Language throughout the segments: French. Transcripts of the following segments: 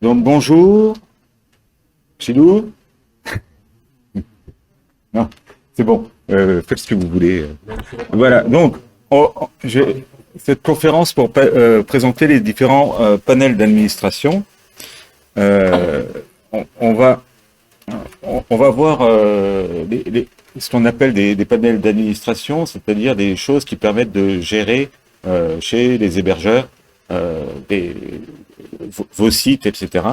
Donc bonjour, Chilou. Non, c'est bon. Faites ce que vous voulez. Voilà. Donc, j'ai cette conférence pour présenter les différents panels d'administration. Euh, on va on va voir ce qu'on appelle des panels d'administration, c'est-à-dire des choses qui permettent de gérer chez les hébergeurs des, vos sites, etc.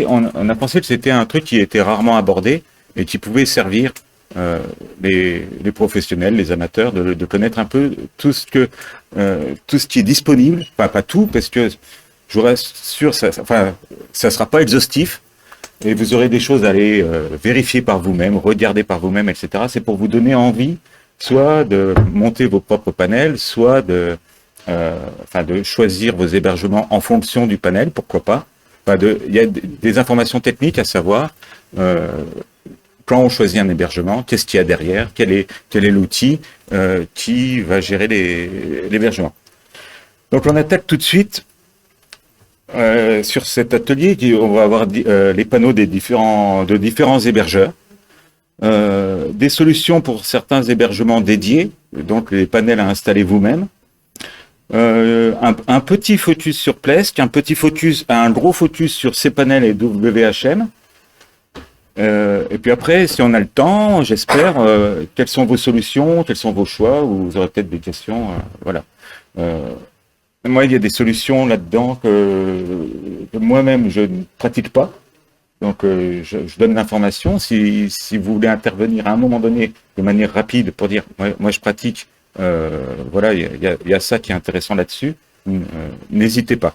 On a pensé que c'était un truc qui était rarement abordé et qui pouvait servir les professionnels, les amateurs, de connaître un peu tout ce qui est disponible, enfin pas tout, parce que je vous rassure, ça sera pas exhaustif, et vous aurez des choses à aller vérifier par vous-même, regarder par vous-même, etc. C'est pour vous donner envie, soit de monter vos propres panels, soit de choisir vos hébergements en fonction du panel, pourquoi pas. Il y a des informations techniques à savoir. Quand on choisit un hébergement, qu'est-ce qu'il y a derrière, quel est l'outil qui va gérer l'hébergement. Donc on attaque tout de suite sur cet atelier. On va avoir les panneaux de différents hébergeurs, des solutions pour certains hébergements dédiés, donc les panels à installer vous-même, un petit focus sur Plesk, un gros focus sur cPanel et WHM. Et puis après, si on a le temps, j'espère, quelles sont vos solutions, quels sont vos choix, ou vous aurez peut-être des questions, voilà. Moi, il y a des solutions là-dedans que moi-même je ne pratique pas, donc je donne l'information. Si vous voulez intervenir à un moment donné de manière rapide pour dire, moi je pratique, voilà, il y a ça qui est intéressant là-dessus, n'hésitez pas.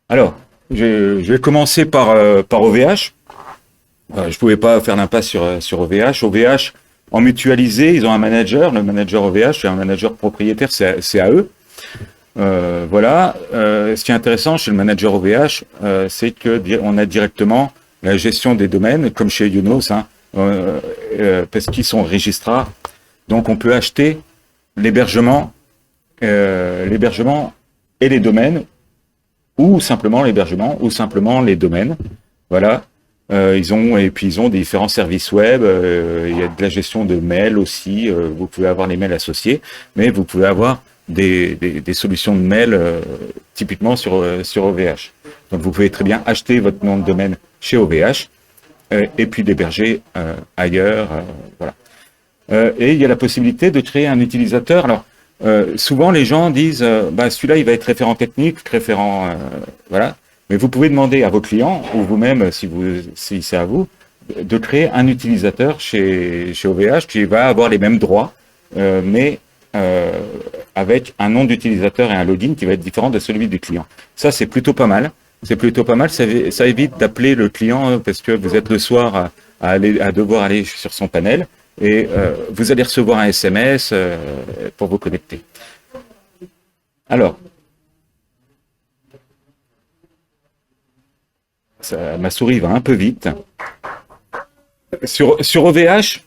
Alors, je vais commencer par OVH. Je pouvais pas faire l'impasse sur OVH. OVH, en mutualisé, ils ont un manager. Le manager OVH, c'est un manager propriétaire, c'est à eux. Voilà. Ce qui est intéressant chez le manager OVH, c'est que on a directement la gestion des domaines, comme chez Yonos, hein, parce qu'ils sont registrars. Donc, on peut acheter l'hébergement et les domaines, ou simplement l'hébergement, ou simplement les domaines. Voilà. Ils ont des différents services web. Il y a de la gestion de mails aussi. Vous pouvez avoir les mails associés, mais vous pouvez avoir des solutions de mails typiquement sur OVH. Donc vous pouvez très bien acheter votre nom de domaine chez OVH et puis l'héberger ailleurs. Voilà. Et il y a la possibilité de créer un utilisateur. Alors souvent les gens disent celui-là il va être référent technique, voilà. Mais vous pouvez demander à vos clients, ou vous-même, si c'est à vous, de créer un utilisateur chez OVH qui va avoir les mêmes droits, mais avec un nom d'utilisateur et un login qui va être différent de celui du client. Ça, c'est plutôt pas mal. C'est plutôt pas mal. Ça évite d'appeler le client parce que vous êtes le soir à devoir aller sur son panel et vous allez recevoir un SMS pour vous connecter. Alors, ma souris va un peu vite. Sur OVH,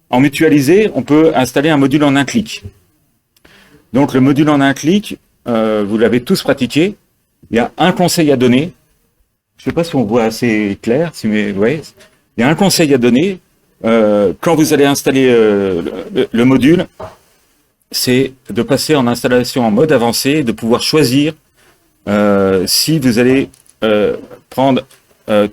en mutualisé, on peut installer un module en un clic. Donc le module en un clic, vous l'avez tous pratiqué. Il y a un conseil à donner. Je ne sais pas si on voit assez clair, il y a un conseil à donner. Quand vous allez installer le module, c'est de passer en installation en mode avancé, de pouvoir choisir si vous allez prendre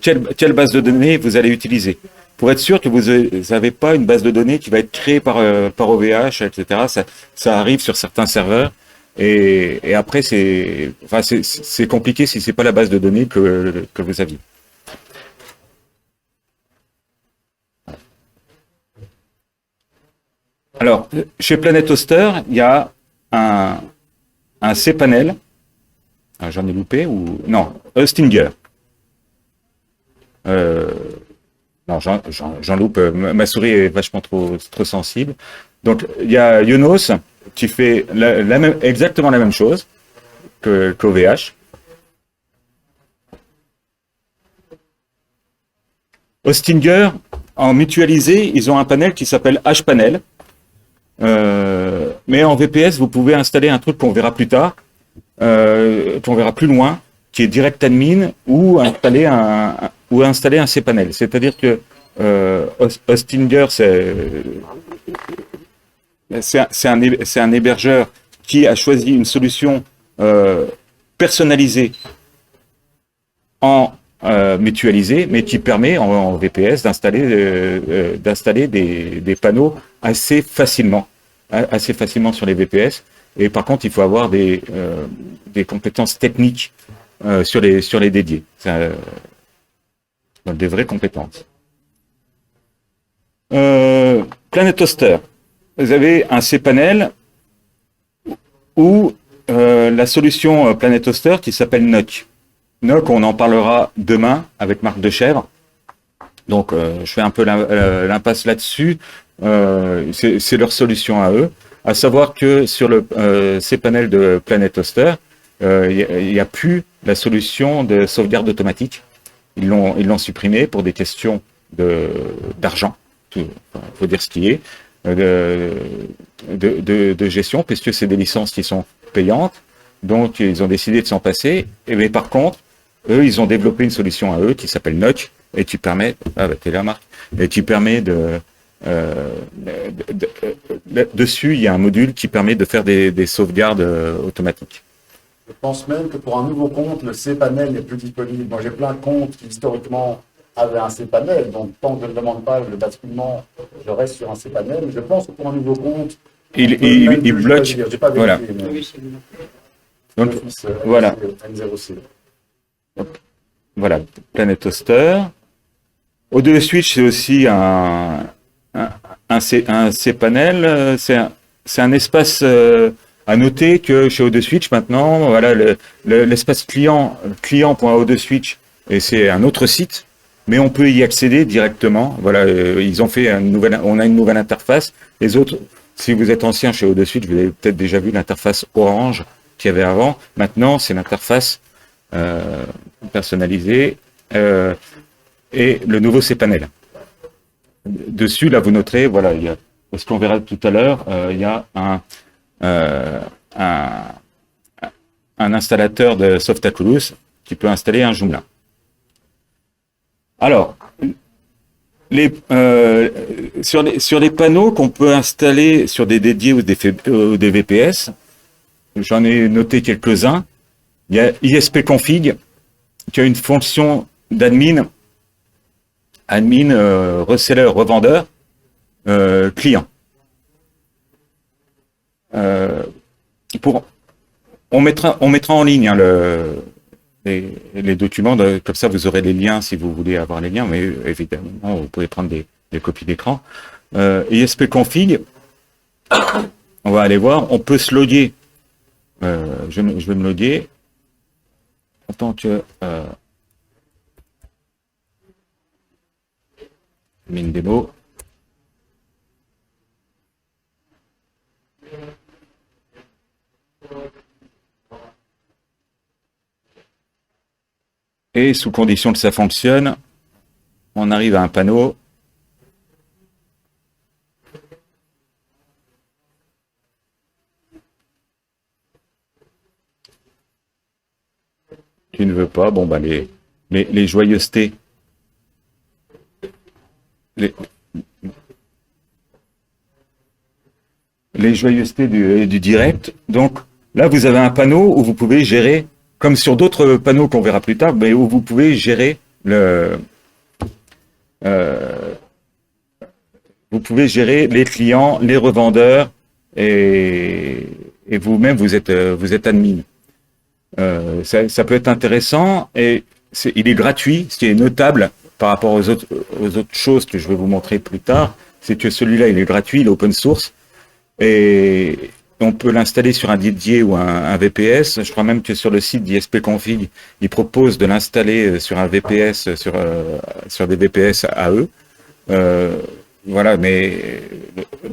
quelle base de données vous allez utiliser. Pour être sûr que vous n'avez pas une base de données qui va être créée par OVH, etc. Ça arrive sur certains serveurs et après c'est compliqué si c'est pas la base de données que vous aviez. Alors, chez Planet Hoster, il y a un cPanel. J'en ai loupé ou non, Hostinger. Non, j'en loupe. Ma souris est vachement trop sensible. Donc, il y a Yonos qui fait exactement la même chose qu'OVH. Hostinger, en mutualisé, ils ont un panel qui s'appelle HPanel. Mais en VPS, vous pouvez installer un truc qu'on verra plus tard, qu'on verra plus loin, qui est direct admin ou installer un cPanel. C'est-à-dire que Hostinger, c'est un hébergeur qui a choisi une solution personnalisée en mutualisée, mais qui permet en VPS d'installer des panneaux assez facilement sur les VPS. Et par contre, il faut avoir des compétences techniques sur les dédiés. Des vraies compétences. Planet Hoster. Vous avez un cPanel ou la solution Planet Hoster qui s'appelle NOC. NOC, on en parlera demain avec Marc Dechèvre. Donc, je fais un peu l'impasse là-dessus. C'est leur solution à eux. À savoir que sur le cPanel de Planet Hoster, il n'y a plus la solution de sauvegarde automatique. Ils l'ont supprimé pour des questions d'argent. Il faut dire ce qui est. De gestion, puisque c'est des licences qui sont payantes. Donc, ils ont décidé de s'en passer. Mais par contre, eux, ils ont développé une solution à eux qui s'appelle NOC et qui permet, t'es là, Marc, et qui permet dessus, il y a un module qui permet de faire des sauvegardes automatiques. Je pense même que pour un nouveau compte, le cPanel n'est plus disponible. Moi, j'ai plein de comptes qui, historiquement, avaient un cPanel. Donc, tant que je ne demande pas le basculement, je reste sur un cPanel. Je pense que pour un nouveau compte, il bloque. J'ai pas vérifié, Voilà. Mais... Donc, voilà. N0C. Voilà, Planet Hoster. O2 Switch, c'est aussi un cPanel. C'est un espace à noter que chez O2 Switch, maintenant, voilà, l'espace client.o2switch, et c'est un autre site, mais on peut y accéder directement. Voilà, ils ont fait on a une nouvelle interface. Les autres, si vous êtes ancien chez O2 Switch, vous avez peut-être déjà vu l'interface Orange qu'il y avait avant. Maintenant, c'est l'interface personnalisée et le nouveau cPanel. Dessus, là, vous noterez, voilà, ce qu'on verra tout à l'heure, il y a un installateur de Softaculous qui peut installer un Joomla. Alors, sur les panneaux qu'on peut installer sur des dédiés ou des VPS, j'en ai noté quelques-uns. Il y a ISP-config, qui a une fonction d'admin, reseller, revendeur, client. On mettra en ligne hein, les documents, comme ça vous aurez les liens si vous voulez avoir les liens, mais évidemment vous pouvez prendre des copies d'écran. ISP-config, on va aller voir, on peut se loguer. Je vais me loguer en tant que mine démo. Et sous condition que ça fonctionne, on arrive à un panneau. Tu ne veux pas, bon bah les joyeusetés. Les joyeusetés du direct. Donc là, vous avez un panneau où vous pouvez gérer, comme sur d'autres panneaux qu'on verra plus tard, mais où vous pouvez gérer vous pouvez gérer les clients, les revendeurs, et vous-même vous êtes admin. Ça peut être intéressant et il est gratuit. Ce qui est notable par rapport aux autres choses que je vais vous montrer plus tard, c'est que celui-là il est gratuit, il est open source et on peut l'installer sur un dédié ou un VPS. Je crois même que sur le site d'ISP-config, ils proposent de l'installer sur un VPS, sur des VPS à eux. Voilà, mais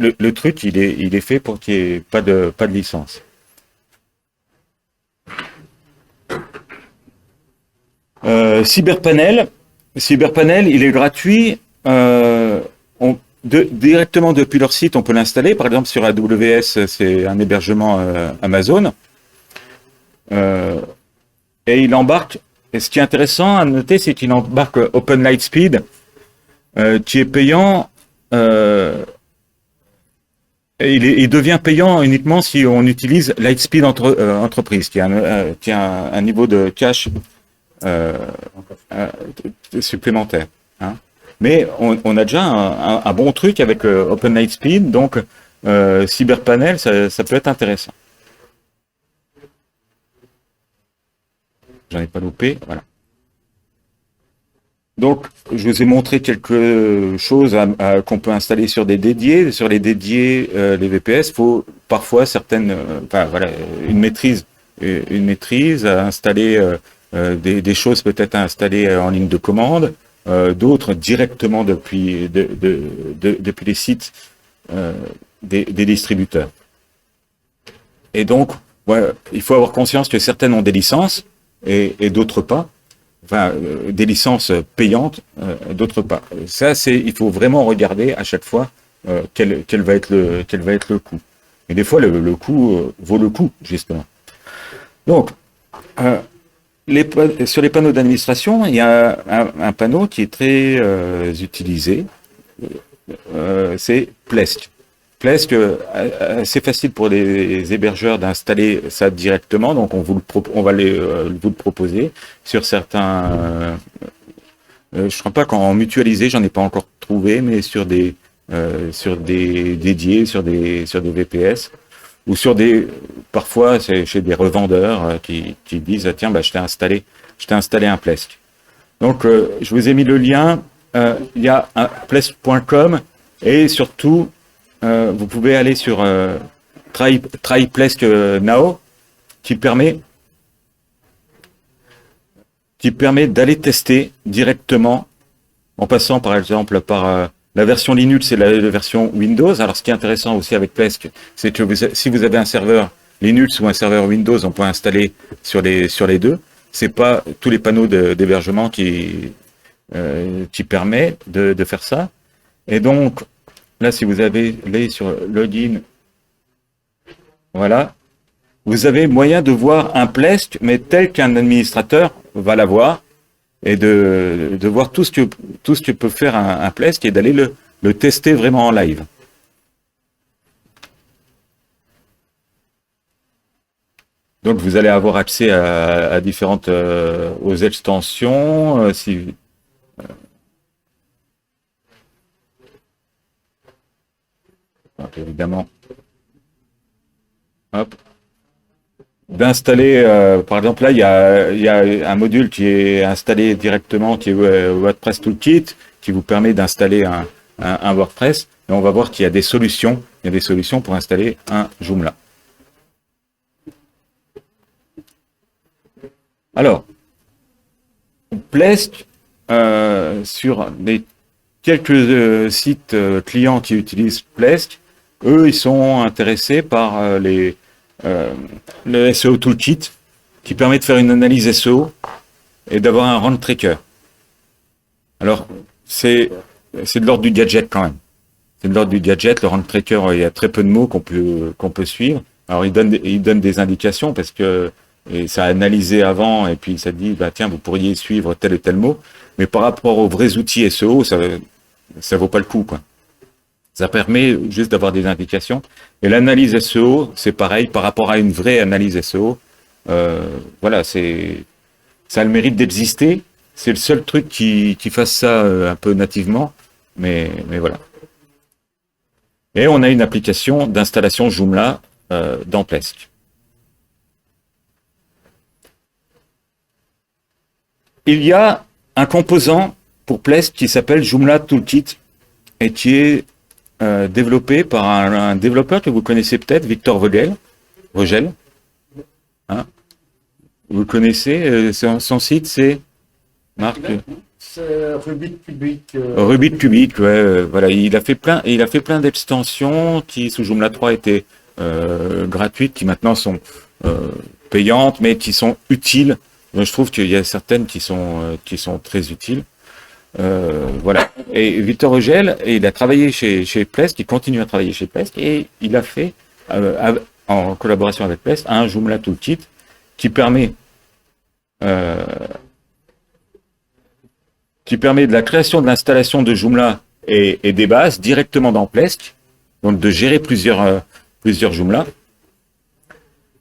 le truc, il est fait pour qu'il n'y ait pas de licence. Cyberpanel, il est gratuit. Directement depuis leur site, on peut l'installer. Par exemple, sur AWS, c'est un hébergement Amazon. et il embarque, et ce qui est intéressant à noter, c'est qu'il embarque Open Lightspeed, qui est payant, et il devient payant uniquement si on utilise Lightspeed Entreprise, qui a un niveau de cache euh, supplémentaire. Hein. Mais on a déjà un bon truc avec Open Lightspeed, donc CyberPanel, ça peut être intéressant. J'en ai pas loupé, voilà. Donc, je vous ai montré quelque chose qu'on peut installer sur des dédiés. Sur les dédiés, les VPS, faut parfois certaines, enfin voilà, une maîtrise à installer des choses peut-être à installer en ligne de commande, d'autres directement depuis les sites des distributeurs. Et donc, ouais, il faut avoir conscience que certaines ont des licences et d'autres pas. Enfin, des licences payantes, d'autres pas. Ça, il faut vraiment regarder à chaque fois quel va être le coût. Et des fois, le coût vaut le coup, justement. Donc, sur les panneaux d'administration, il y a un panneau qui est très utilisé. C'est Plesk. Plesk, c'est facile pour les hébergeurs d'installer ça directement, donc on va vous le proposer sur certains. Je ne crois pas qu'en mutualisé, j'en ai pas encore trouvé, mais sur des dédiés, sur des VPS ou parfois c'est chez des revendeurs qui disent tiens bah je t'ai installé un Plesk. Donc je vous ai mis le lien. Il y a un plesk.com et surtout vous pouvez aller sur Try Plesk Now qui permet d'aller tester directement en passant par exemple par la version Linux et la version Windows. Alors ce qui est intéressant aussi avec Plesk, c'est que si vous avez un serveur Linux ou un serveur Windows, on peut installer sur les deux. C'est pas tous les panneaux d'hébergement qui permet de faire ça. Et donc là, si vous allez sur Login, voilà, vous avez moyen de voir un Plesk, mais tel qu'un administrateur va l'avoir, et de voir tout ce que peut faire un Plesk et d'aller le tester vraiment en live. Donc vous allez avoir accès à différentes aux extensions, évidemment, hop, d'installer, par exemple là il y a un module qui est installé directement, qui est WordPress Toolkit, qui vous permet d'installer un WordPress, et on va voir qu'il y a des solutions, pour installer un Joomla. Alors, Plesk, sur les quelques sites clients qui utilisent Plesk, eux, ils sont intéressés par le SEO Toolkit, qui permet de faire une analyse SEO et d'avoir un rank tracker. Alors, c'est de l'ordre du gadget quand même. C'est de l'ordre du gadget. Le rank tracker, il y a très peu de mots qu'on peut suivre. Alors, il donne des indications parce que ça a analysé avant et puis ça dit, bah tiens, vous pourriez suivre tel et tel mot. Mais par rapport aux vrais outils SEO, ça vaut pas le coup, quoi. Ça permet juste d'avoir des indications. Et l'analyse SEO, c'est pareil par rapport à une vraie analyse SEO. Voilà, ça a le mérite d'exister. C'est le seul truc qui fasse ça un peu nativement, mais voilà. Et on a une application d'installation Joomla dans Plesk. Il y a un composant pour Plesk qui s'appelle Joomla Toolkit et qui est développé par un développeur que vous connaissez peut-être, Victor Vogel. Hein, vous le connaissez, son site c'est Marc. C'est Rubik Cubic. Rubik Cubic, ouais, voilà, il a fait plein d'extensions qui sous Joomla 3 étaient gratuites, qui maintenant sont payantes, mais qui sont utiles. Je trouve qu'il y a certaines qui sont très utiles. Voilà. Et Victor Vogel, il a travaillé chez Plesk, il continue à travailler chez Plesk, et il a fait, en collaboration avec Plesk, un Joomla Toolkit qui permet euh, qui permet de la création de l'installation de Joomla et des bases directement dans Plesk, donc de gérer plusieurs Joomla,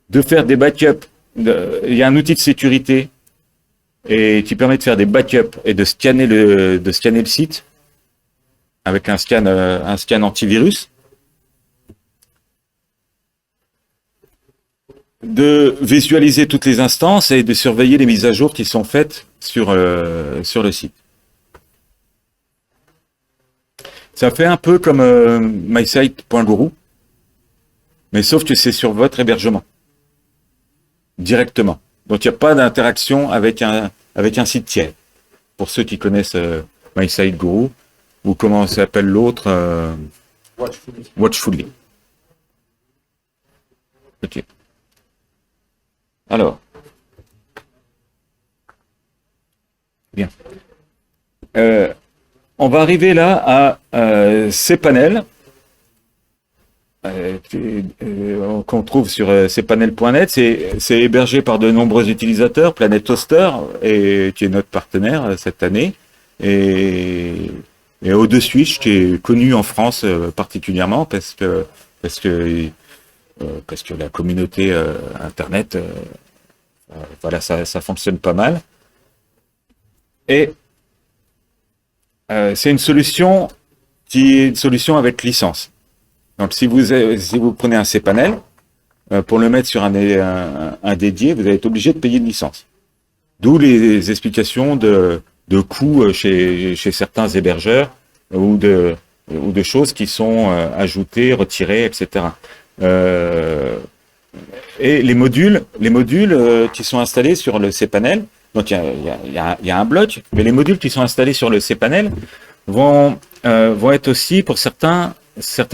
de faire des backups. Il y a un outil de sécurité et qui permet de faire des backups et de scanner le site avec un scan antivirus, de visualiser toutes les instances et de surveiller les mises à jour qui sont faites sur le site. Ça fait un peu comme mysite.guru, mais sauf que c'est sur votre hébergement, directement. Donc il n'y a pas d'interaction avec un site tiers. Pour ceux qui connaissent MySiteGuru, ou comment s'appelle l'autre Watchfully. Ok. Alors. Bien. On va arriver là à cPanel, qu'on trouve sur cpanel.net. C'est hébergé par de nombreux utilisateurs, Planet Toaster, qui est notre partenaire cette année, et O2Switch, qui est connu en France particulièrement parce que la communauté Internet, voilà, ça fonctionne pas mal. Et c'est une solution qui est une solution avec licence. Donc, si vous prenez un cPanel, pour le mettre sur un dédié, vous allez être obligé de payer une licence. D'où les explications de coûts chez certains hébergeurs ou de choses qui sont ajoutées, retirées, etc. Et les modules qui sont installés sur le cPanel, donc il y a un bloc, mais les modules qui sont installés sur le cPanel vont être aussi pour certains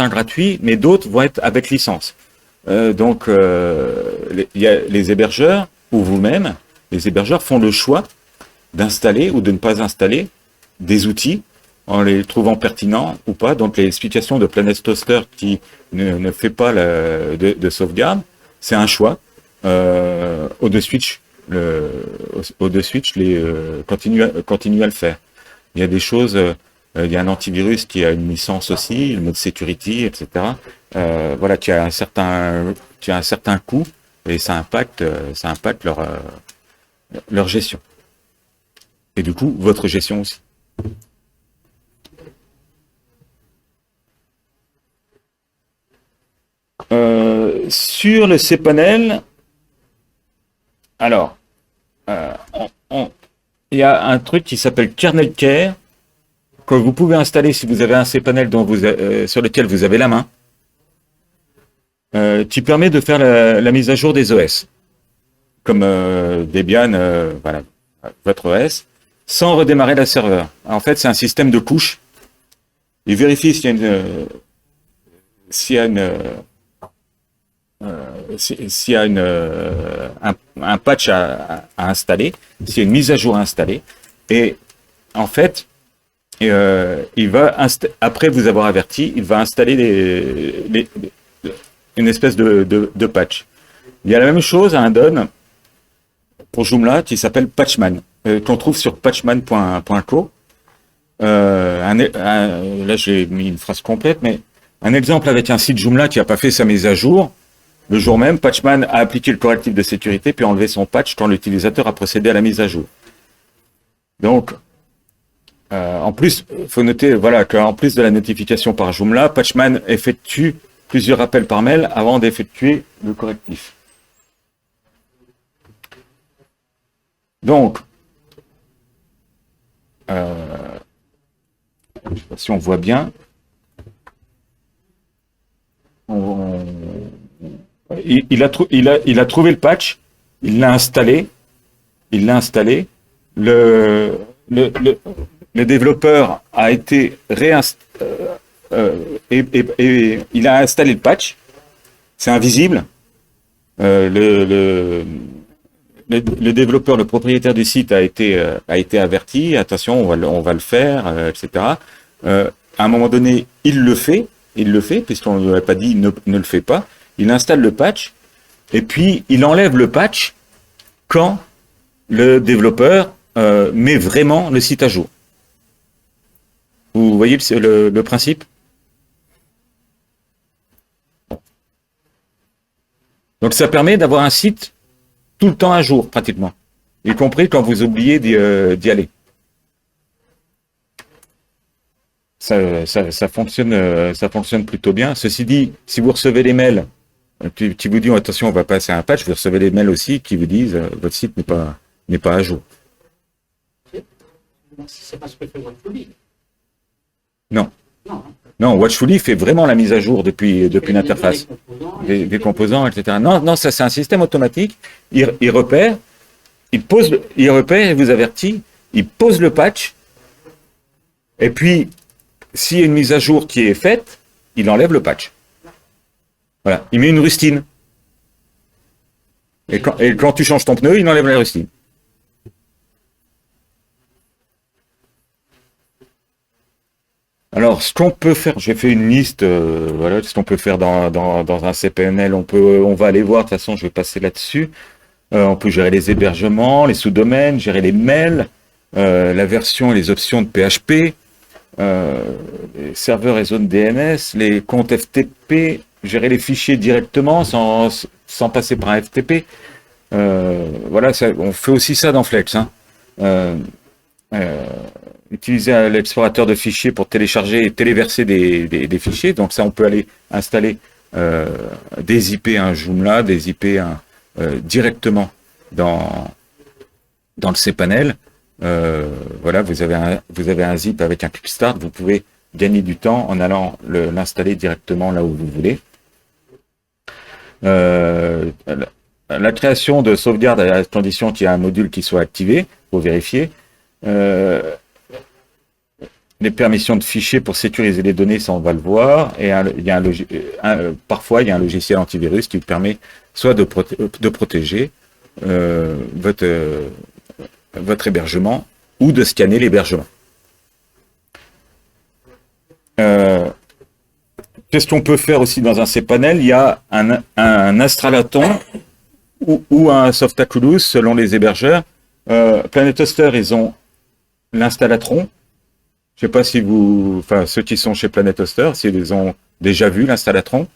gratuits, mais d'autres vont être avec licence. Donc il y a les hébergeurs ou vous-même, les hébergeurs font le choix d'installer ou de ne pas installer des outils en les trouvant pertinents ou pas. Donc les explications de Planet Toaster qui ne fait pas de sauvegarde, c'est un choix. O2Switch continue à le faire. Il y a des choses, il y a un antivirus qui a une licence aussi, le mode security, etc. Voilà, qui a un certain coût et ça impacte leur gestion. Et du coup, votre gestion aussi. Sur le cPanel, alors, il y a un truc qui s'appelle Kernel Care que vous pouvez installer si vous avez un cPanel sur lequel vous avez la main, qui permet de faire la mise à jour des OS, comme Debian, voilà, votre OS, sans redémarrer la serveur. En fait, c'est un système de couches. Il vérifie s'il y a un patch à installer, s'il y a une mise à jour à installer, et en fait, il va après vous avoir averti, il va installer une espèce de patch. Il y a la même chose à un add-on pour Joomla qui s'appelle Patchman, qu'on trouve sur patchman.co. Là, j'ai mis une phrase complète, mais un exemple avec un site Joomla qui n'a pas fait sa mise à jour. Le jour même, Patchman a appliqué le correctif de sécurité puis enlevé son patch quand l'utilisateur a procédé à la mise à jour. Donc, en plus, il faut noter voilà, qu'en plus de la notification par Joomla, Patchman effectue plusieurs appels par mail avant d'effectuer le correctif. Donc, je ne sais pas si on voit bien. Il a trouvé le patch, il l'a installé. Le développeur a été et il a installé le patch. C'est invisible. Le développeur, le propriétaire du site a été averti. Attention, on va le faire, etc. À un moment donné, il le fait puisqu'on ne lui a pas dit ne le fait pas. Il installe le patch et puis il enlève le patch quand le développeur met vraiment le site à jour. Vous voyez le principe? Donc ça permet d'avoir un site tout le temps à jour, pratiquement. Y compris quand vous oubliez d'y aller. Ça fonctionne plutôt bien. Ceci dit, si vous recevez des mails qui vous disent attention, on va passer à un patch, vous recevez des mails aussi qui vous disent votre site n'est pas à jour. C'est pas ce que fait Watchfully. Non. Non. Non, Watchfully fait vraiment la mise à jour depuis l'interface. Des composants, etc. Non, ça c'est un système automatique. Il repère, il repère, il vous avertit, il pose le patch, et puis s'il y a une mise à jour qui est faite, il enlève le patch. Voilà, il met une rustine. Et quand tu changes ton pneu, il enlève la rustine. Alors, ce qu'on peut faire, j'ai fait une liste, voilà, ce qu'on peut faire dans un cPNL, on va aller voir, de toute façon, je vais passer là-dessus. On peut gérer les hébergements, les sous-domaines, gérer les mails, la version et les options de PHP, les serveurs et zones DNS, les comptes FTP, gérer les fichiers directement sans passer par un FTP. Voilà, on fait aussi ça dans Flex. Hein. Utiliser l'explorateur de fichiers pour télécharger et téléverser des fichiers. Donc ça, on peut aller installer des IP à un Joomla, des IP directement dans le cPanel. Voilà, vous avez un zip avec un quick start. Vous pouvez gagner du temps en allant l'installer directement là où vous voulez. La création de sauvegarde à la condition qu'il y ait un module qui soit activé pour vérifier. Les permissions de fichiers pour sécuriser les données, ça on va le voir. Et parfois, il y a un logiciel antivirus qui vous permet soit de protéger votre hébergement ou de scanner l'hébergement. Qu'est-ce qu'on peut faire aussi dans un cPanel? Il y a un Astralaton ou un Softaculous selon les hébergeurs. PlanetHoster, ils ont l'installatron. Je ne sais pas si ceux qui sont chez PlanetHoster, s'ils ont déjà vu l'installatron.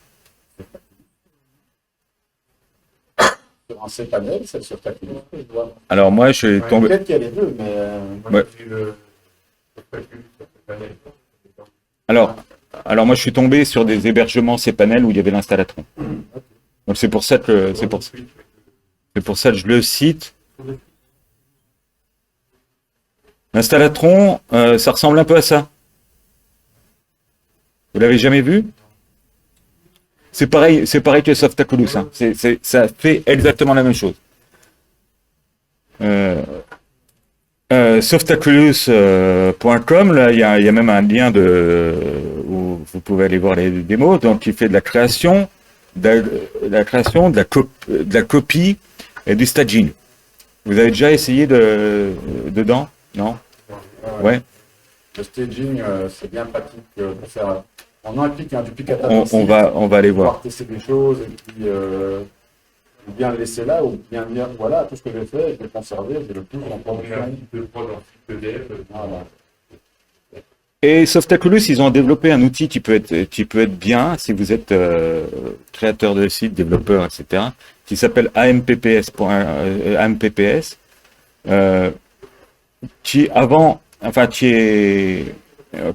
Sur un cPanel, c'est sur Softaculous. Alors moi, je suis tombé. Peut-être qu'il y a les deux, mais. Ouais. Alors moi, je suis tombé sur des hébergements cPanel où il y avait l'installatron. Donc c'est pour ça que je le cite. L'installatron, ça ressemble un peu à ça. Vous l'avez jamais vu? C'est pareil que Softaculous. Hein. Ça fait exactement la même chose. Softaculous.com, là, il y a même un lien où vous pouvez aller voir les démos. Donc, il fait de la création, de la copie et du staging. Vous avez déjà essayé dedans? Non? Ouais. Le staging, c'est bien pratique pour faire. On implique du picata. On va aller voir. Tester des choses et puis bien le laisser là ou bien dire voilà tout ce que j'ai fait, je vais le conserver, je vais le plus en production. Et Softaculous, ils ont développé un outil qui peut être bien si vous êtes créateur de site, développeur, etc., qui s'appelle AMPPS,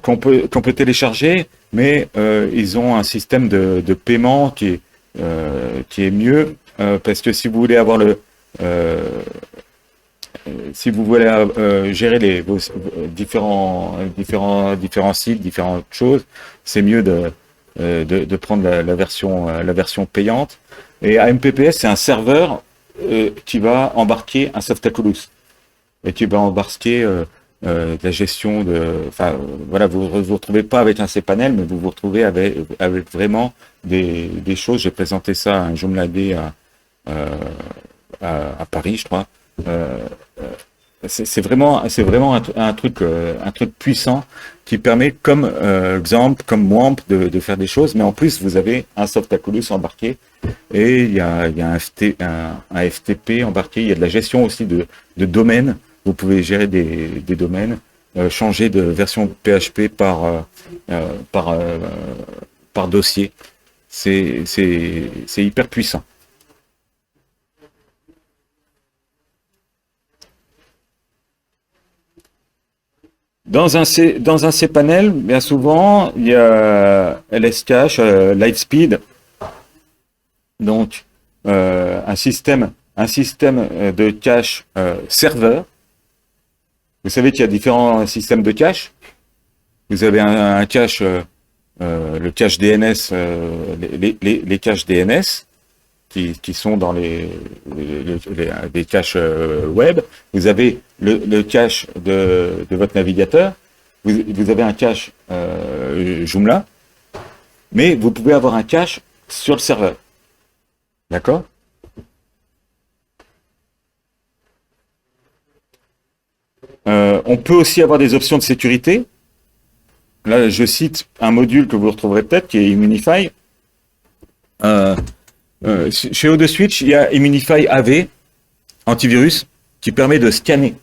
qu'on peut télécharger, mais ils ont un système de paiement qui est mieux parce que si vous voulez avoir gérer vos différents sites, différentes choses, c'est mieux de prendre la version payante. Et AMPPS, c'est un serveur qui va embarquer un Softaculous et qui va embarquer la gestion voilà, vous vous retrouvez pas avec un cPanel, mais vous vous retrouvez avec vraiment des choses. J'ai présenté ça à un Joomla à Paris, je crois. c'est vraiment un truc puissant qui permet, comme XAMPP, comme WAMP, de faire des choses. Mais en plus, vous avez un Softaculous embarqué et il y a un FTP embarqué. Il y a de la gestion aussi de domaines. Vous pouvez gérer des domaines, changer de version PHP par dossier. C'est hyper puissant. Dans un cPanel, bien souvent, il y a LS-Cache, Lightspeed, donc un système de cache serveur. Vous savez qu'il y a différents systèmes de cache. Vous avez un cache, le cache DNS, les caches DNS qui sont dans les caches web. Vous avez le cache de votre navigateur. Vous avez un cache Joomla, mais vous pouvez avoir un cache sur le serveur. D'accord? On peut aussi avoir des options de sécurité. Là, je cite un module que vous retrouverez peut-être, qui est Immunify. Chez O2Switch, il y a Immunify AV, antivirus, qui permet de scanner,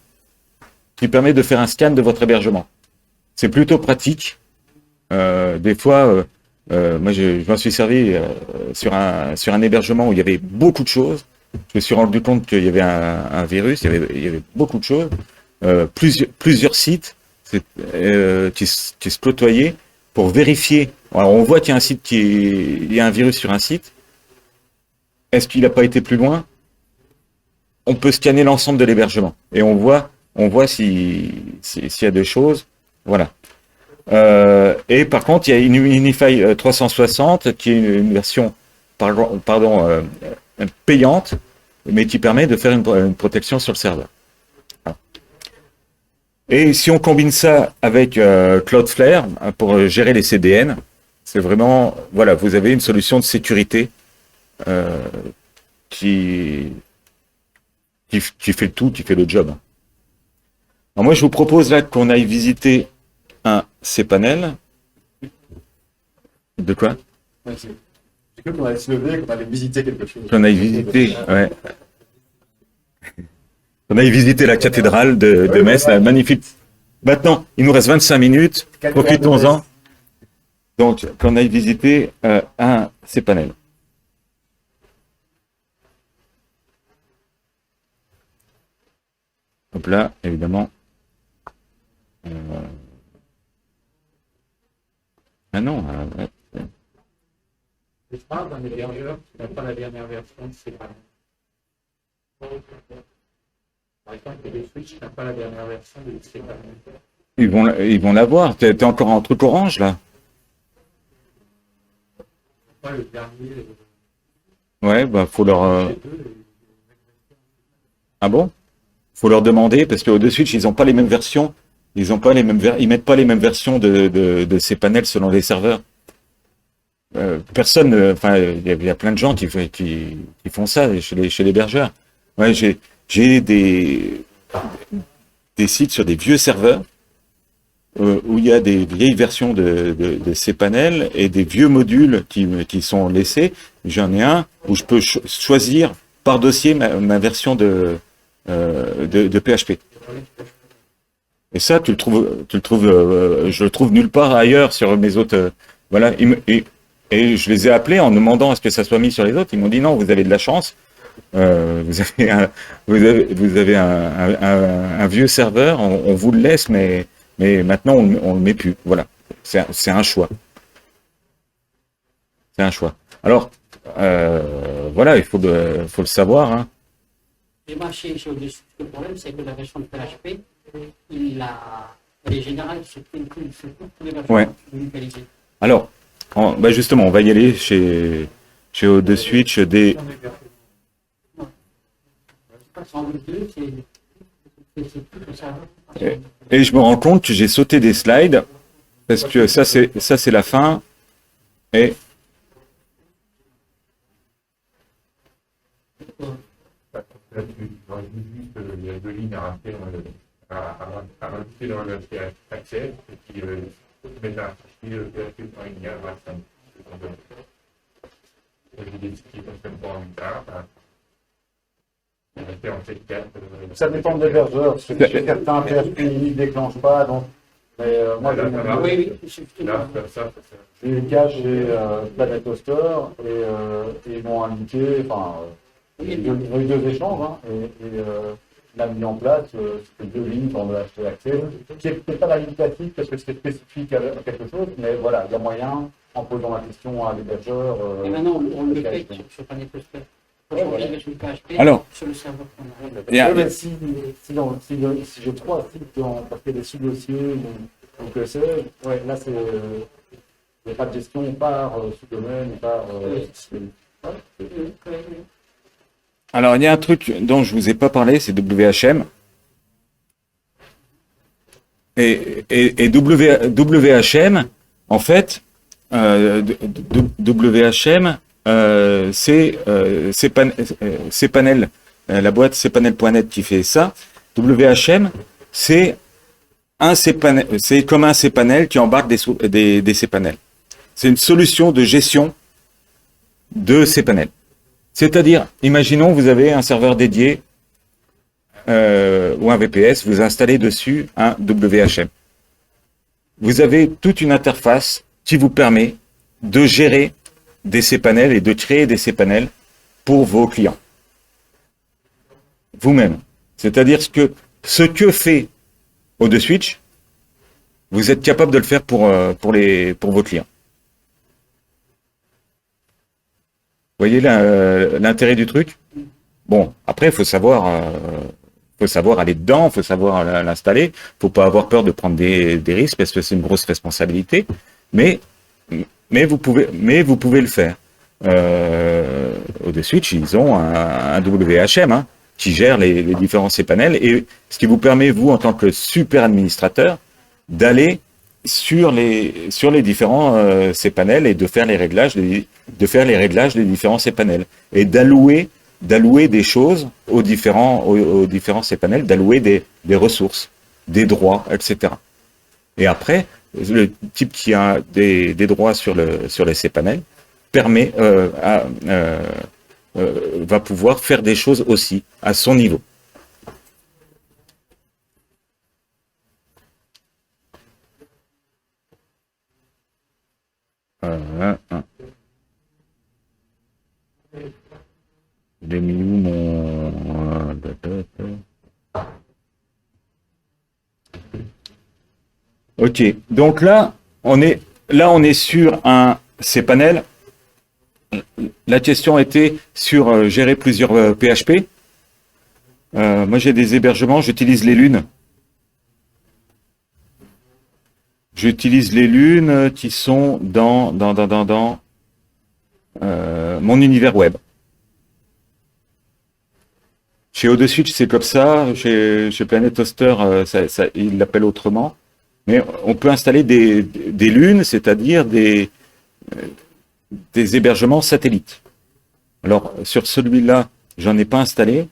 qui permet de faire un scan de votre hébergement. C'est plutôt pratique. Des fois, moi, je m'en suis servi sur un hébergement où il y avait beaucoup de choses. Je me suis rendu compte qu'il y avait un virus, il y avait beaucoup de choses. Plusieurs sites qui se côtoyaient pour vérifier. Alors, on voit qu'il y a un site il y a un virus sur un site. Est-ce qu'il n'a pas été plus loin? On peut scanner l'ensemble de l'hébergement et on voit s'il y a des choses. Voilà. Et par contre, il y a une Unify 360 qui est une version payante, mais qui permet de faire une protection sur le serveur. Voilà. Et si on combine ça avec Cloudflare pour gérer les CDN, c'est vraiment, voilà, vous avez une solution de sécurité qui fait le tout, qui fait le job. Alors moi, je vous propose là qu'on aille visiter un cPanel. De quoi? J'ai cru qu'on allait se lever, qu'on allait visiter quelque chose. Qu'on aille visiter, ouais. On aille visiter la cathédrale de Metz, la magnifique. Maintenant, il nous reste 25 minutes, profitons-en. Donc, qu'on aille visiter un cPanel. Hop là, évidemment. Ah non. Je parle d'un hébergeur qui n'a pas la dernière version de ses panels. Par exemple, le Switch n'a pas la dernière version de ses panels. Ils vont l'avoir. T'es encore en truc orange là. Pas le dernier. Ouais, bah faut leur. Ah bon? Faut leur demander parce que O2Switch, ils n'ont pas les mêmes versions. Ils ont pas les mêmes ils mettent pas les mêmes versions de ces panels selon les serveurs. Personne, enfin, il y a plein de gens qui font ça chez l'hébergeur. Ouais, j'ai des sites sur des vieux serveurs où il y a des vieilles versions de ces panels et des vieux modules qui sont laissés. J'en ai un où je peux choisir par dossier ma version de PHP. Et ça, je le trouve nulle part ailleurs sur mes autres. Voilà. Et je les ai appelés en demandant à ce que ça soit mis sur les autres. Ils m'ont dit non, vous avez de la chance. Vous avez un vieux serveur. On vous le laisse, mais maintenant on le met plus. Voilà. C'est un choix. C'est un choix. Alors voilà, il faut le savoir. Hein. Et moi, chez O2Switch, le problème, c'est que la version de PHP, elle est générale sur toutes les versions mutualisées. Alors, bah justement, on va y aller chez O2Switch des. Et je me rends compte que j'ai sauté des slides parce que ça c'est la fin et là-dessus. J'aurais dit juste il y a 2 lignes à rajouter dans le accès et puis mettre un fichier PHP par linéaire à 5. J'ai des sites qui ne fonctionnent pas en tard. Ça dépend de l'hébergeur. Certains PHP ne déclenchent pas. Donc, mais moi, Oui, j'ai le cas chez Planet Hoster et ils m'ont indiqué, il y a eu 2 échanges hein, et il a mis en place c'était 2 lignes dans le HT Access, qui n'est pas la ligne classique parce que c'est spécifique à quelque chose, mais voilà, il y a moyen, en posant la question à l'hébergeur. Et maintenant, on le fait sur Planet Hoster. Sur le PHP, Alors, sur le serveur qu'on a. Mais si j'ai 3 sites parce qu'il y a des sous-dossiers ou que c'est, ouais, là, il n'y a pas de gestion par sous-domaine, par. alors, il y a un truc dont je vous ai pas parlé, c'est WHM. Et WHM, en fait, WHM, c'est Panel, la boîte cpanel.net qui fait ça. WHM, c'est comme un cPanel qui embarque des cPanel. C'est une solution de gestion de cPanel. C'est-à-dire, imaginons vous avez un serveur dédié ou un VPS, vous installez dessus un WHM. Vous avez toute une interface qui vous permet de gérer des cPanel et de créer des cPanel pour vos clients. Vous-même. C'est-à-dire ce que fait ODeSwitch, vous êtes capable de le faire pour vos clients. Vous voyez l'intérêt du truc? Bon, après, il faut savoir aller dedans, il faut savoir l'installer. Il ne faut pas avoir peur de prendre des risques parce que c'est une grosse responsabilité. Mais vous pouvez le faire. ODeSwitch, ils ont un WHM hein, qui gère les différents cPanel et ce qui vous permet, vous, en tant que super administrateur, d'aller sur les différents cPanel et de faire les réglages des différents cPanel et d'allouer des choses aux différents cPanel, d'allouer des ressources, des droits, etc. Et après, le type qui a des droits sur les cPanel va pouvoir faire des choses aussi à son niveau. J'ai mis où mon... Ok, donc là, on est sur un cPanel. La question était sur gérer plusieurs PHP. Moi, j'ai des hébergements, j'utilise les lunes. J'utilise les lunes qui sont dans mon univers web. Chez ODeSwitch, c'est comme ça. Chez Planet Hoster, il l'appelle autrement. Mais on peut installer des lunes, c'est-à-dire des hébergements satellites. Alors, sur celui-là, j'en ai pas installé.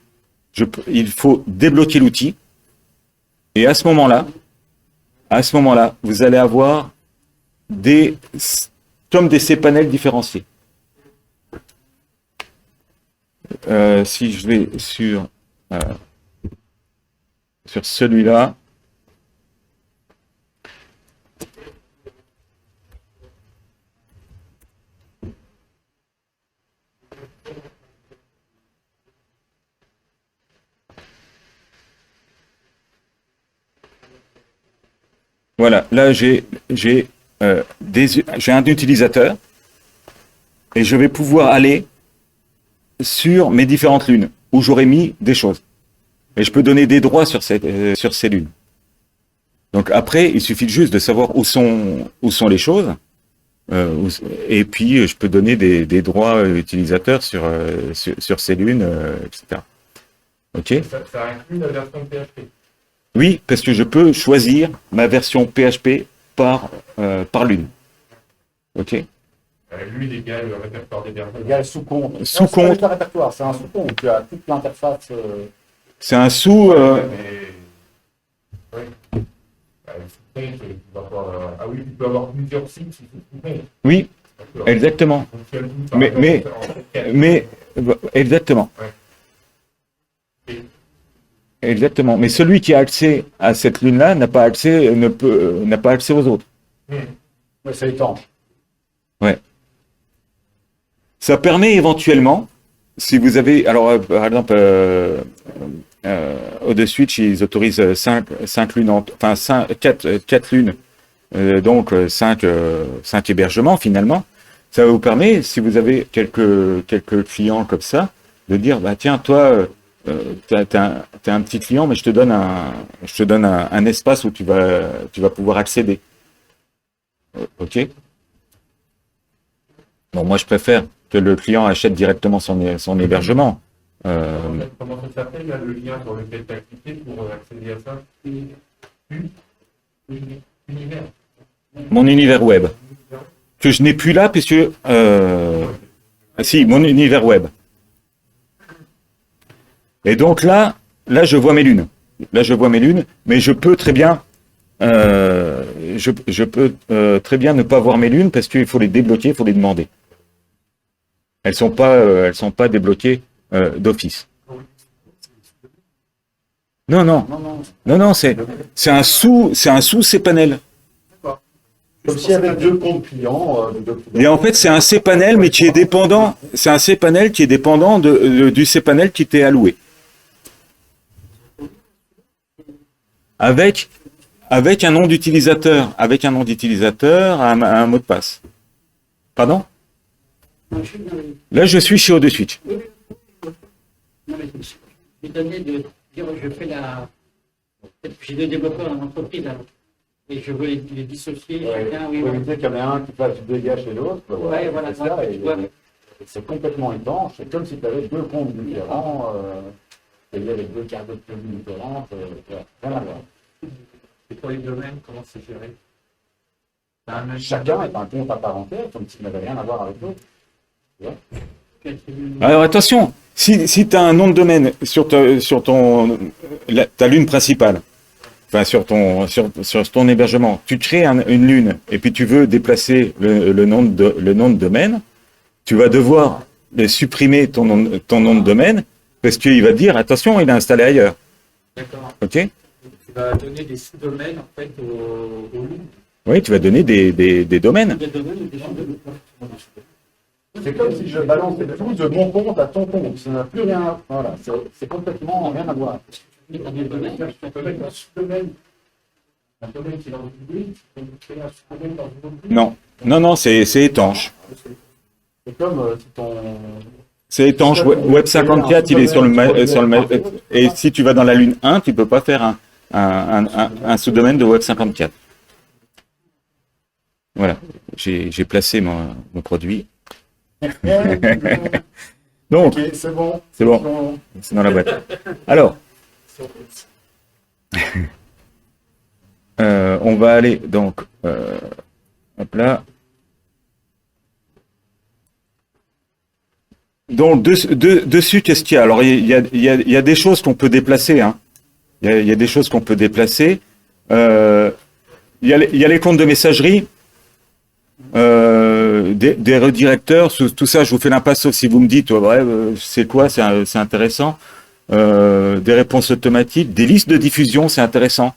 Il faut débloquer l'outil. Et à ce moment-là, vous allez avoir comme des cPanel différenciés. Si je vais sur celui-là, voilà, là j'ai un utilisateur et je vais pouvoir aller sur mes différentes lunes où j'aurais mis des choses. Et je peux donner des droits sur ces lunes. Donc après, il suffit juste de savoir où sont les choses. Et puis, je peux donner des droits utilisateurs sur ces lunes, etc. OK ? Ça inclut la version PHP. Oui, parce que je peux choisir ma version PHP par lune. OK ? l'une égale le répertoire d'hébergement. Égal sous-compte. Sous-compte. Non, c'est pas un répertoire, c'est un sous-compte. Tu as toute l'interface. C'est un sous. Mais, ouais. Tu vas avoir, ah oui, tu peux avoir plusieurs sites si tu veux. Oui, D'accord. exactement. Donc, tu as le tout par Mais- exemple, mais- en- Mais exactement. Et- Exactement. Mais celui qui a accès à cette lune-là n'a pas accès, n'a pas accès aux autres. Mais c'est étanche. Ça permet éventuellement, si vous avez, alors par exemple, Switch, ils autorisent 5 lunes, enfin 4 lunes, donc 5 hébergements finalement. Ça vous permet, si vous avez quelques clients comme ça, de dire, bah tiens, toi, t'es un petit client, mais je te donne un espace où tu vas pouvoir accéder. Ok? Bon, moi, je préfère que le client achète directement son hébergement. Comment ça s'appelle, là, le lien sur lequel tu as cliqué pour accéder à ça? Univers. Mon univers web. Que je n'ai plus là, puisque... si, mon univers web. Et donc là, je vois mes lunes. Là, je vois mes lunes, mais je peux très bien... je peux très bien ne pas voir mes lunes parce qu'il faut les débloquer, il faut les demander. Elles sont pas débloquées d'office. Non, c'est un sous cPanel. Comme s'il y avait deux comptes clients. Et en fait, c'est un cPanel, mais qui est dépendant. C'est un cPanel qui est dépendant du cPanel qui t'est alloué. Avec un nom d'utilisateur, un mot de passe. Pardon? Moi, je suis dans les- Là, je suis chez Switch. Non, mais j'ai donné de dire, je fais la. J'ai deux développeurs dans l'entreprise, alors. Et je veux les dissocier. Chacun, oui, Pour oui. éviter qu'il y en ait un qui fasse du dégât chez l'autre. Ouais, voilà, c'est ça, ouais, et- ouais. c'est complètement étanche. C'est comme si tu avais deux comptes différents, payés avec deux cartes de crédit différentes. Rien à voir. Et pour les domaines, comment c'est géré? T'as un Chacun est un compte à part entière, comme s'il n'avait rien à voir avec l'autre. Alors attention, si tu as un nom de domaine sur ta lune principale, enfin sur ton hébergement, tu crées une lune et puis tu veux déplacer le nom de domaine, tu vas devoir supprimer ton nom de domaine parce qu'il va te dire attention, il est installé ailleurs. D'accord. Ok? Tu vas donner des sous-domaines en fait aux lignes. Oui, tu vas donner des domaines. Des domaines ou des sous-domaines. C'est comme si je balançais tout de mon compte à ton compte. Ça n'a plus rien. Voilà, c'est complètement rien à voir. Mais dans des domaines, Tu peux mettre un sous-domaine. Un domaine qui est dans une ligne, tu peux créer un sous-domaine dans une autre ligne. Non, c'est étanche. C'est comme si ton. C'est étanche. Web 54, il est sur le et si tu vas dans la lune 1, tu peux pas faire un sous-domaine de Web 54. Voilà, j'ai placé mon produit. Donc, Ok, c'est bon. c'est bon, c'est dans la boîte. Alors, on va aller donc, hop là. Donc dessus, qu'est-ce qu'il y a? Alors il y a des choses qu'on peut déplacer. Hein. Il y a des choses qu'on peut déplacer. Il y a les comptes de messagerie. Des redirecteurs, tout ça, je vous fais l'impasse sauf si vous me dites, ouais, c'est quoi, c'est intéressant. Des réponses automatiques, des listes de diffusion, c'est intéressant.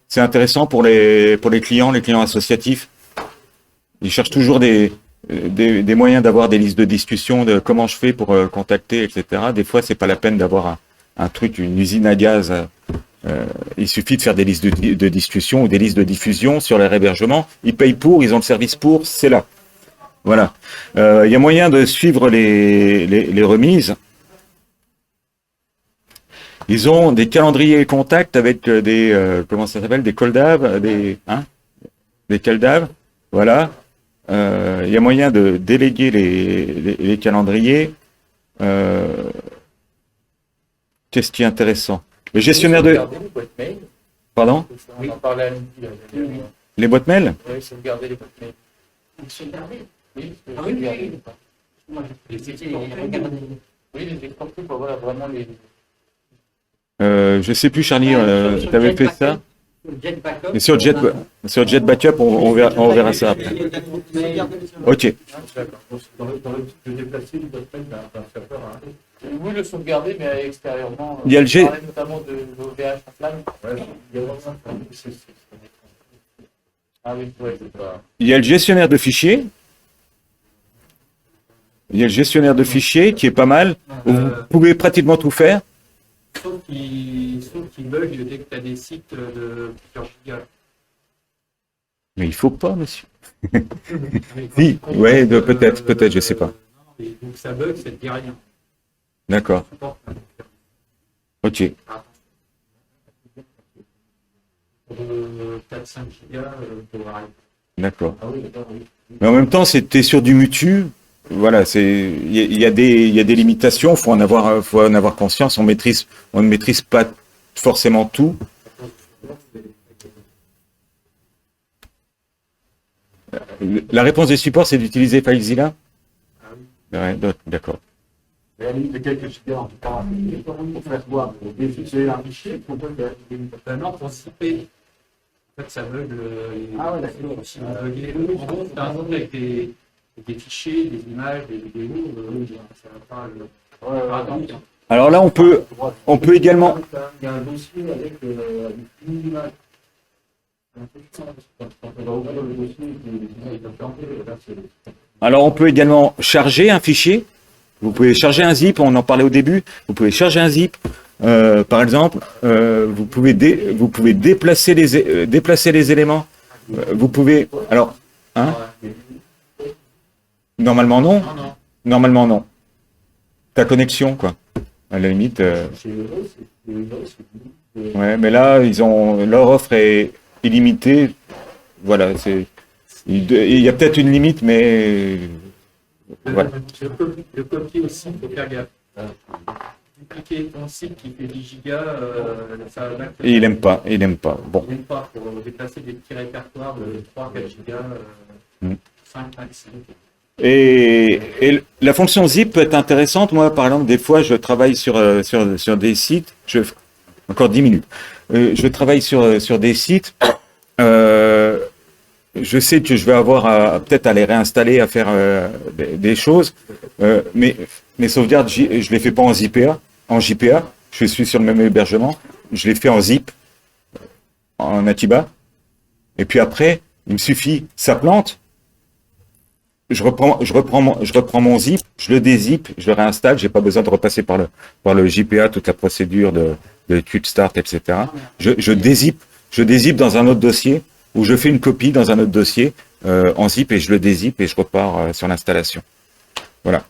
C'est intéressant pour les clients associatifs. Ils cherchent toujours des moyens d'avoir des listes de discussion, de comment je fais pour contacter, etc. Des fois, c'est pas la peine d'avoir un truc, une usine à gaz. Il suffit de faire des listes de discussion ou des listes de diffusion sur leur hébergement. Ils payent pour, ils ont le service pour, c'est là. Voilà. Il y a moyen de suivre les remises. Ils ont des calendriers contacts avec comment ça s'appelle, des coldav, des caldav. Voilà. Il y a moyen de déléguer les calendriers. Qu'est-ce qui est intéressant? Le gestionnaire de... Sauvegarder les boîtes mail. Pardon? On en parlait à midi. Les boîtes mail? Oui, sauvegarder les boîtes mail. on se gardait. Oui, Ah oui, oui. Moi, j'ai regardé. Oui, les exports, voilà, vraiment les. Je sais plus, Charlie, Sur tu avais Jet fait Backup, ça? sur Jet Backup, Et sur Jet Backup, on verra ça après. Ok. D'accord. Dans le type de déplacer, il doit être un serveur. Oui, le sauvegarder, mais extérieurement. Il y a le G- On parlait notamment de l'OVH en flamme. Ouais, il y a vraiment ça. Ah oui, ouais, c'est pas. Il y a le gestionnaire de fichiers. Il y a le gestionnaire de fichiers qui est pas mal. Vous pouvez pratiquement tout faire. Sauf qu'il bug dès que tu as des sites de plusieurs gigas. Mais il faut pas, monsieur. Si, ouais, peut-être, je sais pas. Non, mais donc ça bug, ça ne dit rien. D'accord. Ok. Pour 4-5 gigas, pour arrêter. D'accord. Mais en même temps, c'était sur du mutu. Voilà, il y a des limitations. Faut en avoir conscience. On ne maîtrise pas forcément tout. La réponse des supports, c'est d'utiliser FileZilla. Ouais, d'accord. Et à la limite de quelques gigas, en tout cas, pour faire quoi? Pour défiler un fichier, pour Non, pour zipper. En fait, ça bug. Ah ouais, d'accord. En gros, c'est un truc avec des fichiers, des images, des vidéos. Ça va pas le. Attends. Alors là, on peut également. Il y a un dossier avec une image. Alors, on peut également charger un fichier. Vous pouvez charger un zip, on en parlait au début. Vous pouvez charger un zip. Par exemple, vous pouvez déplacer les éléments. Vous pouvez. Alors, hein? Normalement non. Normalement non. Ta connexion, quoi. À la limite. Ouais, mais là, leur offre est illimitée. Voilà, il y a peut-être une limite, mais voilà. Le copier aussi, il faut faire gaffe. Dupliquer ton site qui fait 10 gigas, ça va. Et il aime pas. Bon. Il n'aime pas pour déplacer des petits répertoires de 3-4 gigas, 5, 6. Et la fonction zip peut être intéressante. Moi, par exemple, des fois, je travaille sur des sites. Encore 10 minutes. Je travaille sur des sites. Je sais que je vais avoir peut-être à les réinstaller, à faire des choses. Mais mes sauvegardes, je les fais pas en JPA. Je suis sur le même hébergement. Je les fais en zip, en Atiba. Et puis après, il me suffit, ça plante. Je reprends mon zip, je le dézip, je le réinstalle. J'ai pas besoin de repasser par le JPA, toute la procédure de quick start, etc. Je dézip dans un autre dossier, ou je fais une copie dans un autre dossier en zip et je le dézip et je repars sur l'installation. Voilà.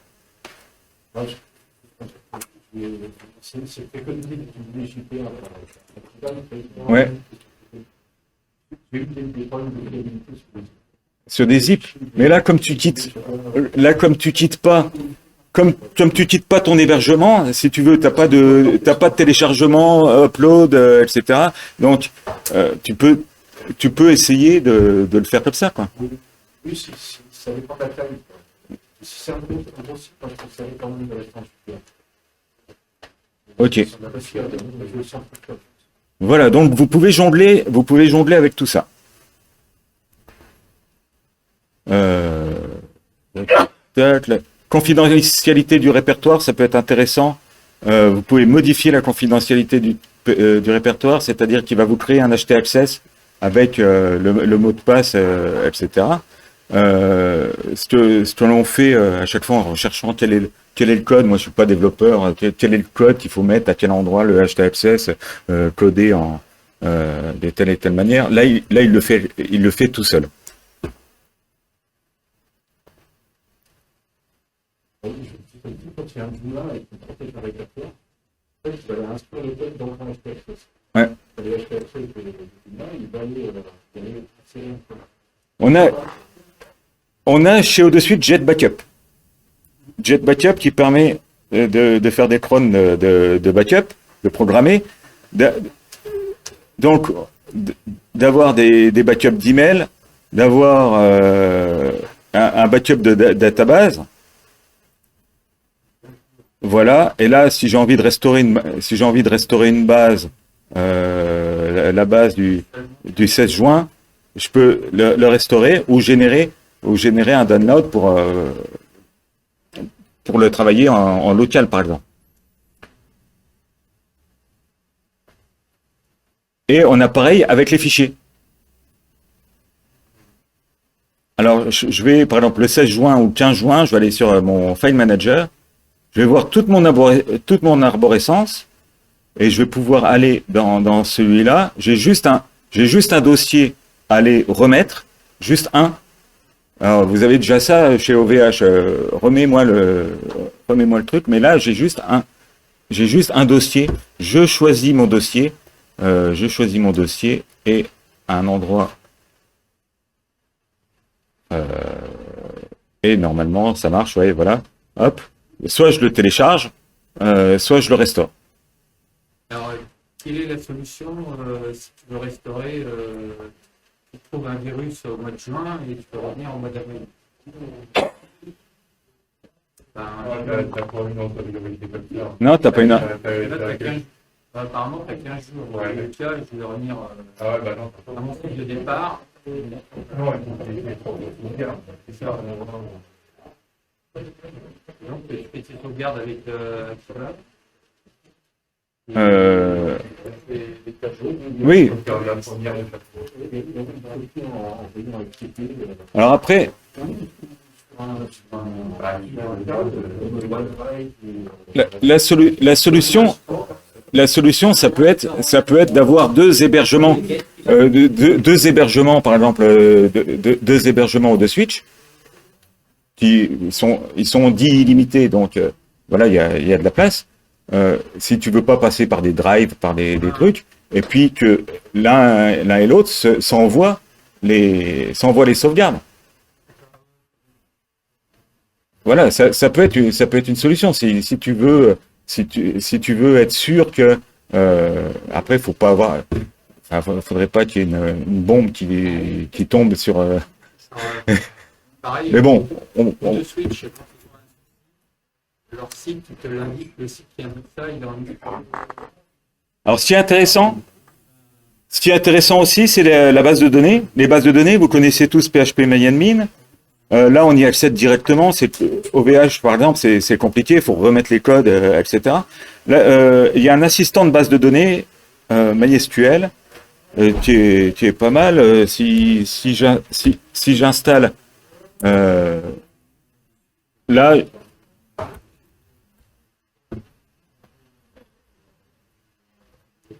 Ouais. Sur des zips. Mais là, comme tu quittes pas, comme tu quittes pas ton hébergement, si tu veux, t'as pas de téléchargement, upload, etc. Donc, tu peux essayer de le faire comme ça, quoi. Oui, ça dépend de la taille. Si c'est un gros site, je pense que ça dépend de la taille. Ok. Voilà, donc vous pouvez jongler avec tout ça. La confidentialité du répertoire, ça peut être intéressant. Vous pouvez modifier la confidentialité du répertoire, c'est-à-dire qu'il va vous créer un htaccess avec le mot de passe, etc. Ce que l'on fait à chaque fois en recherchant quel est le code, moi je suis pas développeur, quel est le code qu'il faut mettre, à quel endroit le htaccess codé de telle et telle manière. Là, il le fait tout seul. Quand il y a un moulin et qu'on protège le répertoire, en fait, il va inscrire le code dans un htaccess. Ouais. Le htaccess de moulin, il va aller accélérer un peu. On a chez Au-dessus Jet Backup. Jet Backup qui permet de faire des crônes de backup, de programmer. Donc, d'avoir des backups d'email, d'avoir un backup de database. Voilà. Et là, si j'ai envie de restaurer une base, la base du 16 juin, je peux le restaurer ou générer un download pour le travailler en local, par exemple. Et on a pareil avec les fichiers. Alors, je vais, par exemple, le 16 juin ou le 15 juin, je vais aller sur mon File Manager, je vais voir toute mon arborescence, et je vais pouvoir aller dans celui-là. J'ai juste un dossier à aller remettre, juste un. Alors, vous avez déjà ça chez OVH, remets-moi le truc, mais là, j'ai juste un dossier. Je choisis mon dossier et à un endroit. Et normalement, ça marche, ouais, voilà. Hop. Soit je le télécharge, soit je le restaure. Alors, quelle est la solution si tu veux restaurer, tu trouves un virus au mois de juin et tu peux revenir au mois d'avril? T'as pas une autre priorité comme ça. Non, t'as pas une. Apparemment, tu as 15 jours. Ouais. Le cas, je vais revenir Ah ouais, bah non, t'as à pas. mon site de départ. Non, il faut bien. C'est ça. Donc, je fais tes sauvegardes avec cela. Les 4 jours. Oui. Donc, la première de chaque fois. Alors après, la solution, ça peut être d'avoir deux hébergements, deux hébergements, par exemple, deux hébergements ou deux switch, ils sont dits illimités, donc voilà, il y a de la place. Si tu veux pas passer par des drives, par des trucs, et puis que l'un et l'autre s'envoient les sauvegardes. Voilà, ça peut être une solution si tu veux être sûr que après faut pas avoir, enfin, faudrait pas qu'il y ait une bombe qui tombe sur. Pareil, Mais bon, deux Switch, quand ils ont leur site, tu te l'indique, le site qui indique ça, il est en alors ce qui est intéressant aussi, c'est la base de données. Les bases de données, vous connaissez tous PHP-MyAdmin. Là, on y accède directement. C'est OVH, par exemple, c'est compliqué. Il faut remettre les codes, etc. Là, il y a un assistant de base de données, MySQL, qui est pas mal. Si j'installe là,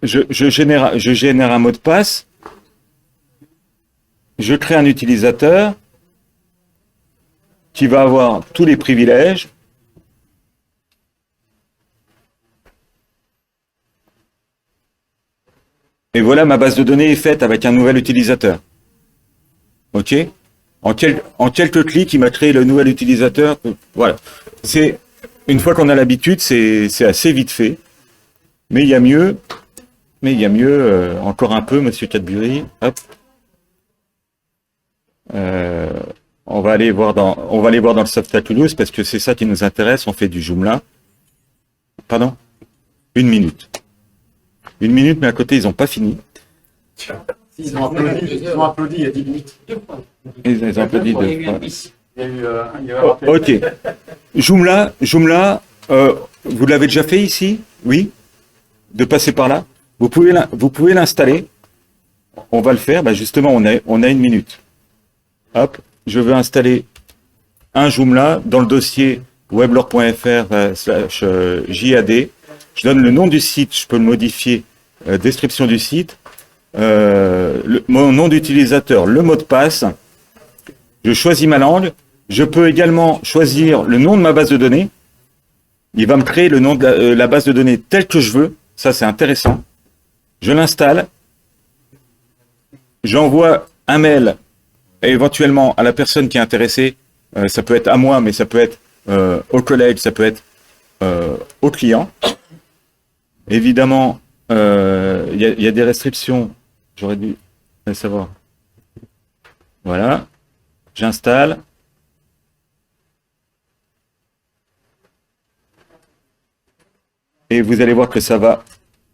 je génère un mot de passe. Je crée un utilisateur qui va avoir tous les privilèges. Et voilà, ma base de données est faite avec un nouvel utilisateur. OK? En quelques clics, il m'a créé le nouvel utilisateur. Voilà. Une fois qu'on a l'habitude, c'est assez vite fait. Mais il y a mieux. Encore un peu, Monsieur Cadbury. Hop. On va aller voir dans le Softaculous parce que c'est ça qui nous intéresse. On fait du Joomla. Pardon? 1 minute. 1 minute, mais à côté, ils n'ont pas fini. Ils ont applaudi il y a 10 minutes. Ils ont applaudi deux fois. Il y a eu un rappel. Ok. Joomla, vous l'avez déjà fait ici? Oui? De passer par là? Vous pouvez l'installer. On va le faire. Bah justement, on a 1 minute. Hop. Je veux installer un Joomla dans le dossier weblore.fr/JAD. Je donne le nom du site, je peux le modifier, description du site, mon nom d'utilisateur, le mot de passe. Je choisis ma langue. Je peux également choisir le nom de ma base de données. Il va me créer le nom de la base de données tel que je veux. Ça, c'est intéressant. Je l'installe. J'envoie un mail éventuellement à la personne qui est intéressée. Ça peut être à moi, mais ça peut être aux collègues, ça peut être au client. Évidemment, il y a des restrictions. J'aurais dû le savoir. Voilà. J'installe. et vous allez voir que ça va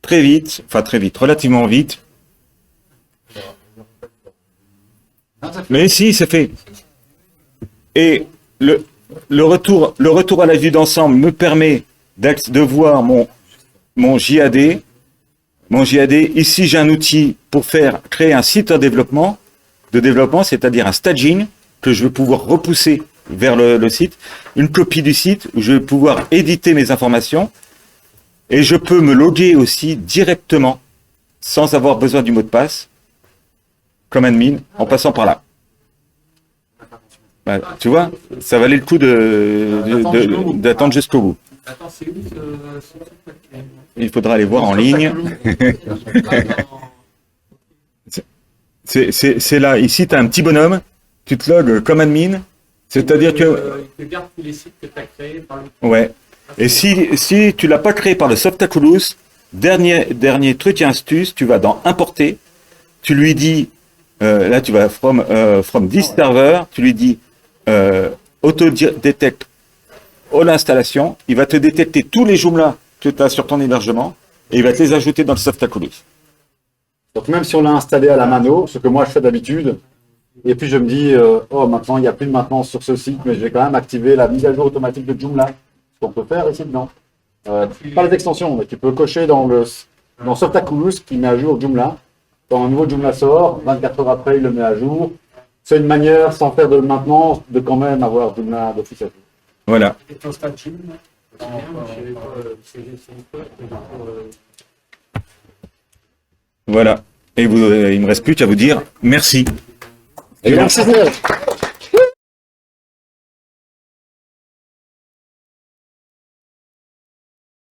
très vite, enfin très vite, relativement vite. Mais si, c'est fait. Et le retour à la vue d'ensemble me permet de voir mon JAD. Mon JAD, ici j'ai un outil pour créer un site de développement, c'est-à-dire un staging que je vais pouvoir repousser vers le site, une copie du site où je vais pouvoir éditer mes informations et je peux me loguer aussi directement sans avoir besoin du mot de passe comme admin en passant par là. Bah, tu vois, ça valait le coup d'attendre jusqu'au bout. Attends, c'est où ce truc-là? Il faudra aller voir en ligne. C'est là, ici tu as un petit bonhomme, tu te logs comme admin, c'est-à-dire que... Il te garde tous les sites que tu as créés par le... Ouais. Et si tu l'as pas créé par le Softaculous, dernier truc et astuce, tu vas dans importer, tu lui dis, là tu vas from this server, tu lui dis auto-detect all installation, il va te détecter tous les Joomla que tu as sur ton hébergement et il va te les ajouter dans le Softaculous. Donc même si on l'a installé à la mano, ce que moi je fais d'habitude, et puis je me dis, oh maintenant il n'y a plus de maintenance sur ce site, mais je vais quand même activer la mise à jour automatique de Joomla. Ce qu'on peut faire ici dedans. Pas les extensions, mais tu peux cocher dans Softaculous qui met à jour Joomla. Quand un nouveau Joomla sort, 24 heures après il le met à jour. C'est une manière, sans faire de maintenance, de quand même avoir Joomla d'office à jour. Voilà. Et ton statut, Voilà. Et il me reste plus qu'à vous dire merci. Et merci.